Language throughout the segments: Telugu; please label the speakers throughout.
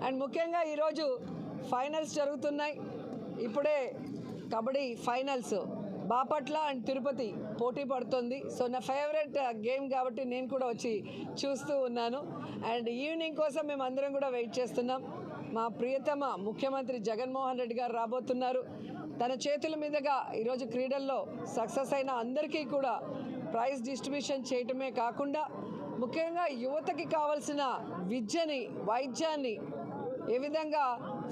Speaker 1: అండ్ ముఖ్యంగా ఈరోజు ఫైనల్స్ జరుగుతున్నాయి. ఇప్పుడే కబడ్డీ ఫైనల్స్ బాపట్ల అండ్ తిరుపతి పోటీ పడుతుంది. సో నా ఫేవరెట్ గేమ్ కాబట్టి నేను కూడా వచ్చి చూస్తూ ఉన్నాను. అండ్ ఈవినింగ్ కోసం మేము అందరం కూడా వెయిట్ చేస్తున్నాం. మా ప్రియతమ ముఖ్యమంత్రి జగన్మోహన్ రెడ్డి గారు రాబోతున్నారు. తన చేతుల మీదుగా ఈరోజు క్రీడల్లో సక్సెస్ అయిన అందరికీ కూడా ప్రైజ్ డిస్ట్రిబ్యూషన్ చేయటమే కాకుండా ముఖ్యంగా యువతకి కావాల్సిన విద్యని, వైద్యాన్ని ఏ విధంగా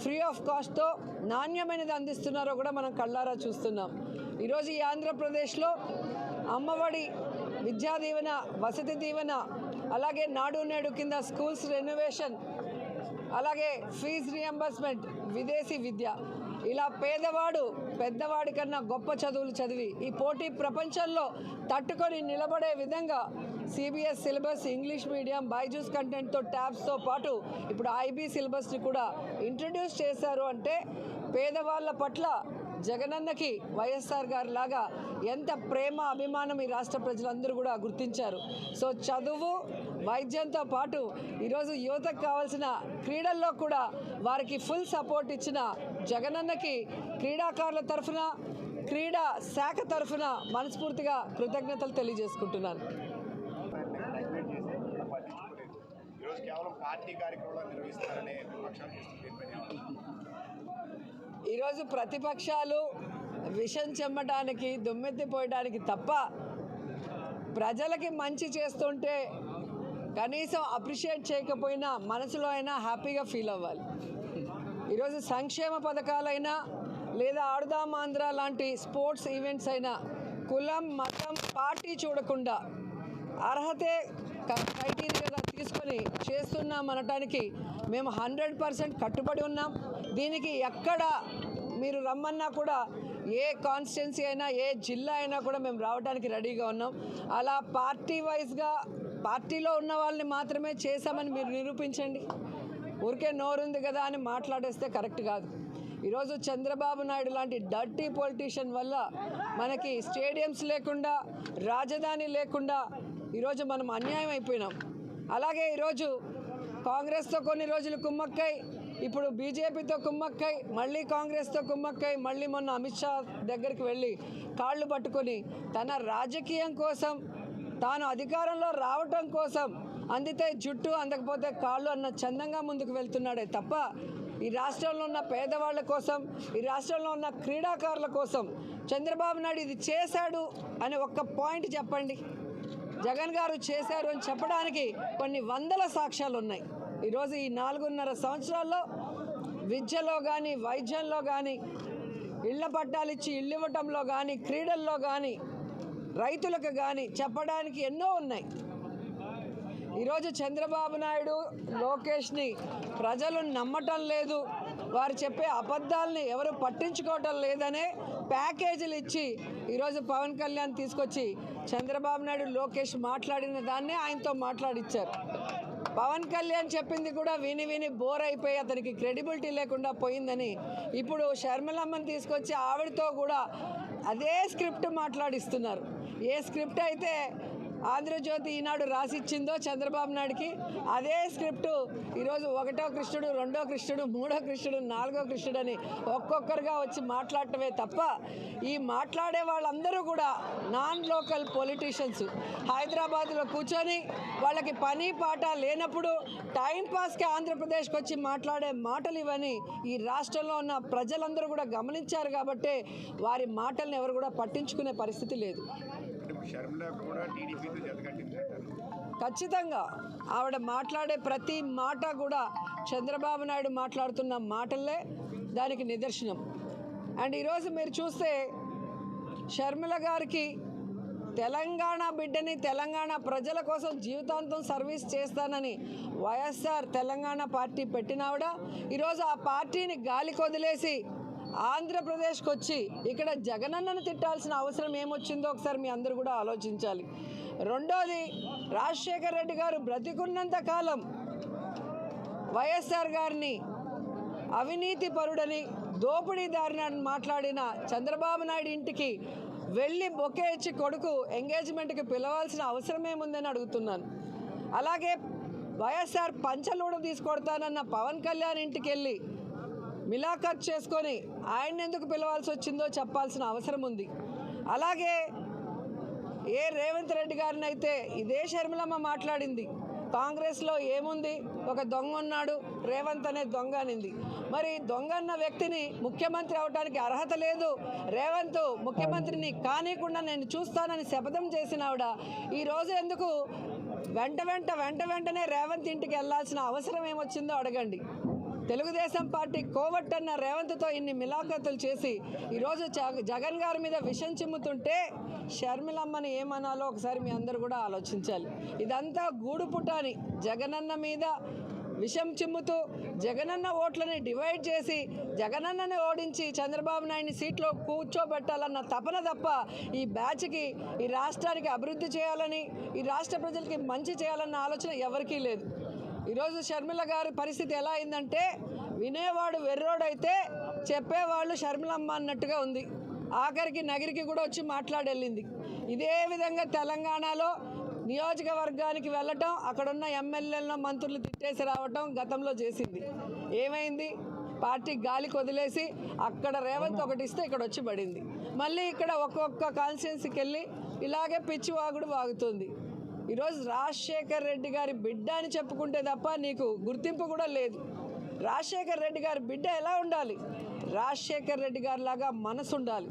Speaker 1: ఫ్రీ ఆఫ్ కాస్ట్తో నాణ్యమైనది అందిస్తున్నారో కూడా మనం కళ్ళారా చూస్తున్నాం. ఈరోజు ఈ ఆంధ్రప్రదేశ్లో అమ్మఒడి, విద్యా దీవెన, వసతి దీవెన, అలాగే నాడు నేడు కింద స్కూల్స్ రెనోవేషన్, అలాగే ఫీజు రియంబర్స్మెంట్, విదేశీ విద్య, ఇలా పేదవాడు పెద్దవాడి కన్నా గొప్ప చదువులు చదివి ఈ పోటీ ప్రపంచంలో తట్టుకొని నిలబడే విధంగా CBSE syllabus, English medium, Byju's కంటెంట్తో ట్యాబ్స్తో పాటు ఇప్పుడు ఐబీ సిలబస్ని కూడా ఇంట్రడ్యూస్ చేశారు. అంటే పేదవాళ్ళ పట్ల జగనన్నకి వైఎస్ఆర్ గారి లాగా ఎంత ప్రేమ, అభిమానం ఈ రాష్ట్ర ప్రజలందరూ కూడా గుర్తించారు. సో చదువు, వైద్యంతో పాటు ఈరోజు యువతకు కావాల్సిన క్రీడల్లో కూడా వారికి ఫుల్ సపోర్ట్ ఇచ్చిన జగనన్నకి క్రీడాకారుల తరఫున, క్రీడా శాఖ తరఫున మనస్ఫూర్తిగా కృతజ్ఞతలు తెలియజేసుకుంటున్నాను. ఈరోజు ప్రతిపక్షాలు విషం చెమ్మటానికి, దుమ్మెత్తిపోయడానికి తప్ప ప్రజలకి మంచి చేస్తుంటే కనీసం అప్రిషియేట్ చేయకపోయినా మనసులో అయినా హ్యాపీగా ఫీల్ అవ్వాలి. ఈరోజు సంక్షేమ పథకాలైనా లేదా ఆడుదాం ఆంధ్ర లాంటి స్పోర్ట్స్ ఈవెంట్స్ అయినా కులం, మతం, పార్టీ చూడకుండా అర్హతే క్రైటీరియాగా తీసుకొని చేస్తున్నాం అనటానికి మేము 100% కట్టుబడి ఉన్నాం. దీనికి ఎక్కడ మీరు రమ్మన్నా కూడా, ఏ కాన్స్టిట్యున్సీ అయినా, ఏ జిల్లా అయినా కూడా మేము రావడానికి రెడీగా ఉన్నాం. అలా పార్టీ వైజ్గా పార్టీలో ఉన్న వాళ్ళని మాత్రమే చేశామని మీరు నిరూపించండి. ఊరికే నోరుంది కదా అని మాట్లాడేస్తే కరెక్ట్ కాదు. ఈరోజు చంద్రబాబు నాయుడు లాంటి డర్టీ పొలిటీషియన్ వల్ల మనకి స్టేడియంస్ లేకుండా, రాజధాని లేకుండా ఈరోజు మనం అన్యాయం అయిపోయినాం. అలాగే ఈరోజు కాంగ్రెస్తో కొన్ని రోజులు కుమ్మక్కై, ఇప్పుడు బీజేపీతో కుమ్మక్కై, మళ్ళీ కాంగ్రెస్తో కుమ్మక్కై, మళ్ళీ మొన్న అమిత్ షా దగ్గరికి వెళ్ళి కాళ్ళు పట్టుకొని తన రాజకీయం కోసం, తాను అధికారంలో రావటం కోసం అందితే జుట్టు, అందకపోతే కాళ్ళు అన్న చందంగా ముందుకు వెళ్తున్నాడే తప్ప ఈ రాష్ట్రంలో ఉన్న పేదవాళ్ళ కోసం, ఈ రాష్ట్రంలో ఉన్న క్రీడాకారుల కోసం చంద్రబాబు నాయుడు ఇది చేశాడు అని ఒక్క పాయింట్ చెప్పండి. జగన్ గారు చేశారు అని చెప్పడానికి కొన్ని వందల సాక్ష్యాలు ఉన్నాయి. ఈరోజు ఈ 4.5 సంవత్సరాల్లో విద్యలో కానీ, వైద్యంలో కానీ, ఇళ్ల పట్టాలు ఇచ్చి ఇల్లు ఇవ్వటంలో కానీ, క్రీడల్లో కానీ, రైతులకు కానీ చెప్పడానికి ఎన్నో ఉన్నాయి. ఈరోజు చంద్రబాబు నాయుడు, లోకేష్ని ప్రజలు నమ్మటం లేదు, వారు చెప్పే అబద్ధాలని ఎవరు పట్టించుకోవటం లేదనే ప్యాకేజీలు ఇచ్చి ఈరోజు పవన్ కళ్యాణ్ తీసుకొచ్చి చంద్రబాబు నాయుడు, లోకేష్ మాట్లాడిన దాన్నే ఆయనతో మాట్లాడిచ్చారు. పవన్ కళ్యాణ్ చెప్పింది కూడా విని విని బోర్ అయిపోయి అతనికి క్రెడిబిలిటీ లేకుండా పోయిందని ఇప్పుడు షర్మిలమ్మని తీసుకొచ్చి ఆవిడతో కూడా అదే స్క్రిప్ట్ మాట్లాడిస్తున్నారు. ఏ స్క్రిప్ట్ అయితే ఆంధ్రజ్యోతి ఈనాడు రాసిచ్చిందో చంద్రబాబు నాయుడికి, అదే స్క్రిప్టు ఈరోజు 1వ కృష్ణుడు, 2వ కృష్ణుడు, 3వ కృష్ణుడు, 4వ కృష్ణుడు అని ఒక్కొక్కరుగా వచ్చి మాట్లాడటమే తప్ప ఈ మాట్లాడే వాళ్ళందరూ కూడా నాన్ లోకల్ పొలిటీషియన్స్. హైదరాబాద్లో కూర్చొని వాళ్ళకి పని పాట లేనప్పుడు టైంపాస్కి ఆంధ్రప్రదేశ్కి వచ్చి మాట్లాడే మాటలు ఇవని ఈ రాష్ట్రంలో ఉన్న ప్రజలందరూ కూడా గమనించారు. కాబట్టే వారి మాటలను ఎవరు కూడా పట్టించుకునే పరిస్థితి లేదు. ఖచ్చితంగా ఆవిడ మాట్లాడే ప్రతి మాట కూడా చంద్రబాబు నాయుడు మాట్లాడుతున్న మాటలే దానికి నిదర్శనం. అండ్ ఈరోజు మీరు చూస్తే షర్మిల గారికి తెలంగాణ బిడ్డని, తెలంగాణ ప్రజల కోసం జీవితాంతం సర్వీస్ చేస్తానని వైఎస్ఆర్ తెలంగాణ పార్టీ పెట్టినావిడ ఈరోజు ఆ పార్టీని గాలికి వదిలేసి ఆంధ్రప్రదేశ్కి వచ్చి ఇక్కడ జగనన్నను తిట్టాల్సిన అవసరం ఏమొచ్చిందో ఒకసారి మీ అందరూ కూడా ఆలోచించాలి. రెండోది, రాజశేఖర్ రెడ్డి గారు బ్రతికున్నంత కాలం వైఎస్ఆర్ గారిని అవినీతి పరుడని, దోపిడీదారిని మాట్లాడిన చంద్రబాబు నాయుడు ఇంటికి వెళ్ళి బొకే ఇచ్చి కొడుకు ఎంగేజ్మెంట్కి పిలవాల్సిన అవసరం ఏముందని అడుగుతున్నాను. అలాగే వైఎస్ఆర్ పంచలూడ తీసుకొడతానన్న పవన్ కళ్యాణ్ ఇంటికి వెళ్ళి మిలాఖత్ చేసుకొని ఆయన ఎందుకు పిలవాల్సి వచ్చిందో చెప్పాల్సిన అవసరం ఉంది. అలాగే రేవంత్ రెడ్డి గారిని అయితే ఇదే షర్మిలమ్మ మాట్లాడింది, కాంగ్రెస్లో ఏముంది, ఒక దొంగ ఉన్నాడు రేవంత్ అనే దొంగ అనింది. మరి దొంగ అన్న వ్యక్తిని ముఖ్యమంత్రి అవడానికి అర్హత లేదు, రేవంత్ ముఖ్యమంత్రిని కానీకుండా నేను చూస్తానని శపథం చేసిన ఆవిడ ఈరోజు ఎందుకు వెంటనే రేవంత్ ఇంటికి వెళ్ళాల్సిన అవసరం ఏమొచ్చిందో అడగండి. తెలుగుదేశం పార్టీ కోవట్టన్న రేవంత్తో ఇన్ని మిలాఖతులు చేసి ఈరోజు జగన్ గారి మీద విషం చిమ్ముతుంటే షర్మిలమ్మని ఏమనాలో ఒకసారి మీ అందరూ కూడా ఆలోచించాలి. ఇదంతా గూడుపుటాని జగనన్న మీద విషం చిమ్ముతూ జగనన్న ఓట్లని డివైడ్ చేసి జగనన్నని ఓడించి చంద్రబాబు నాయుడిని సీట్లో కూర్చోబెట్టాలన్న తపన తప్ప ఈ బ్యాచ్కి ఈ రాష్ట్రానికి అభివృద్ధి చేయాలని ఈ రాష్ట్ర ప్రజలకి మంచి చేయాలన్న ఆలోచన ఎవరికీ లేదు. ఈరోజు షర్మిల గారి పరిస్థితి ఎలా అయిందంటే వినేవాడు వెర్రోడైతే చెప్పేవాళ్ళు షర్మిలమ్మ అన్నట్టుగా ఉంది. ఆఖరికి నగిరికి కూడా వచ్చి మాట్లాడెళ్ళింది. ఇదే విధంగా తెలంగాణలో నియోజకవర్గానికి వెళ్ళటం, అక్కడున్న ఎమ్మెల్యేలను మంత్రులు తిట్టేసి రావటం గతంలో చేసింది. ఏమైంది? పార్టీ గాలికి వదిలేసి అక్కడ రేవంత్ ఒకటి ఇస్తే ఇక్కడ వచ్చి పడింది. మళ్ళీ ఇక్కడ ఒక్కొక్క కాన్స్టిట్యున్సీకి వెళ్ళి ఇలాగే పిచ్చి వాగుడు వాగుతుంది. ఈరోజు రాజశేఖర్ రెడ్డి గారి బిడ్డ అని చెప్పుకుంటే తప్ప నీకు గుర్తింపు కూడా లేదు. రాజశేఖర్ రెడ్డి గారి బిడ్డ ఎలా ఉండాలి? రాజశేఖర్ రెడ్డి గారి లాగా మనసు ఉండాలి,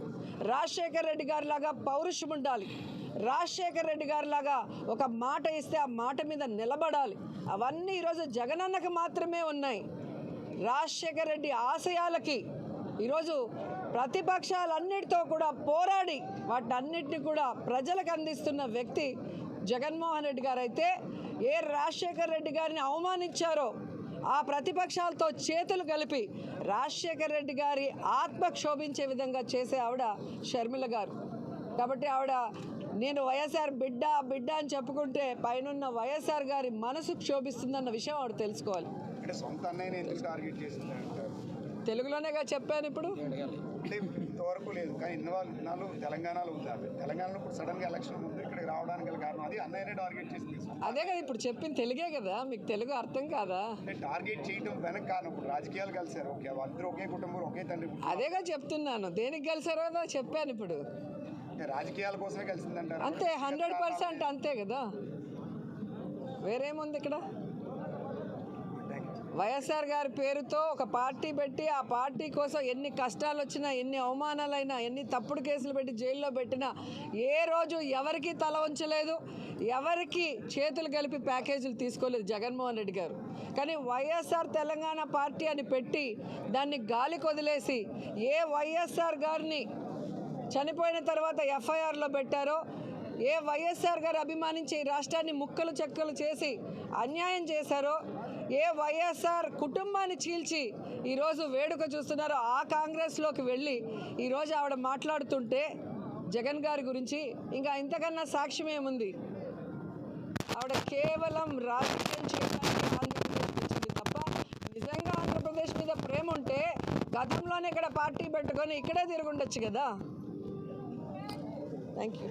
Speaker 1: రాజశేఖర్ రెడ్డి గారి లాగా పౌరుషం ఉండాలి, రాజశేఖర్ రెడ్డి గారి లాగా ఒక మాట ఇస్తే ఆ మాట మీద నిలబడాలి. అవన్నీ ఈరోజు జగనన్నకు మాత్రమే ఉన్నాయి. రాజశేఖర్ రెడ్డి ఆశయాలకి ఈరోజు ప్రతిపక్షాలన్నిటితో కూడా పోరాడి వాటన్నిటిని కూడా ప్రజలకు అందిస్తున్న వ్యక్తి జగన్మోహన్ రెడ్డి గారు అయితే రాజశేఖర్ రెడ్డి గారిని అవమానించారో ఆ ప్రతిపక్షాలతో చేతులు కలిపి రాజశేఖర్ రెడ్డి గారి ఆత్మ క్షోభించే విధంగా చేసే ఆవిడ షర్మిల గారు. కాబట్టి ఆవిడ నేను వైఎస్ఆర్ బిడ్డ అని చెప్పుకుంటే పైనున్న వైఎస్ఆర్ గారి మనసు క్షోభిస్తుందన్న విషయం ఆవిడ తెలుసుకోవాలి. తెలుగులోనేగా చెప్పాను. ఇప్పుడు
Speaker 2: ఇంతవరకు లేదు, కానీ ఇన్నాళ్ళు తెలంగాణలో ఉంది. తెలంగాణలో ఇప్పుడు సడన్గా ఎలక్షన్ ముందు ఇక్కడికి రావడానికి గల కారణం అది అన్నయ్యనే టార్గెట్ చేసింది.
Speaker 1: అదే కదా ఇప్పుడు చెప్పింది తెలుగే కదా, మీకు తెలుగు అర్థం కాదా?
Speaker 2: టార్గెట్ చేయడం వెనక కారణం ఇప్పుడు రాజకీయాలు కలిసారు. ఓకే, అందరూ ఒకే కుటుంబం, ఒకే తండ్రి.
Speaker 1: అదేగా చెప్తున్నాను, దేనికి కలిసారో చెప్పాను. ఇప్పుడు
Speaker 2: రాజకీయాల కోసమే కలిసిందంటారు.
Speaker 1: అంతే, 100% అంతే కదా, వేరేముంది ఇక్కడ? వైఎస్ఆర్ గారి పేరుతో ఒక పార్టీ పెట్టి ఆ పార్టీ కోసం ఎన్ని కష్టాలు వచ్చినా, ఎన్ని అవమానాలైనా, ఎన్ని తప్పుడు కేసులు పెట్టి జైల్లో పెట్టినా ఏ రోజు ఎవరికి తల వంచలేదు, ఎవరికి చేతులు కలిపి ప్యాకేజీలు తీసుకోలేదు జగన్మోహన్ రెడ్డి గారు. కానీ వైఎస్ఆర్ తెలంగాణ పార్టీ అని పెట్టి దాన్ని గాలికి వదిలేసి వైఎస్ఆర్ గారిని చనిపోయిన తర్వాత ఎఫ్ఐఆర్లో పెట్టారో, వైఎస్ఆర్ గారు అభిమానించి ఈ రాష్ట్రాన్ని ముక్కలు చెక్కలు చేసి అన్యాయం చేశారో, వైఎస్ఆర్ కుటుంబాన్ని చీల్చి ఈరోజు వేడుక చూస్తున్నారో ఆ కాంగ్రెస్లోకి వెళ్ళి ఈరోజు ఆవిడ మాట్లాడుతుంటే జగన్ గారి గురించి ఇంకా ఇంతకన్నా సాక్ష్యం ఏముంది? ఆవిడ కేవలం రాజకీయం చేయడానికి ఆంధ్రప్రదేశ్ వచ్చింది తప్ప నిజంగా ఆంధ్రప్రదేశ్ మీద ప్రేమ ఉంటే గతంలోనే ఇక్కడ పార్టీ పెట్టుకొని ఇక్కడే తిరుగుండొచ్చు కదా. Thank you.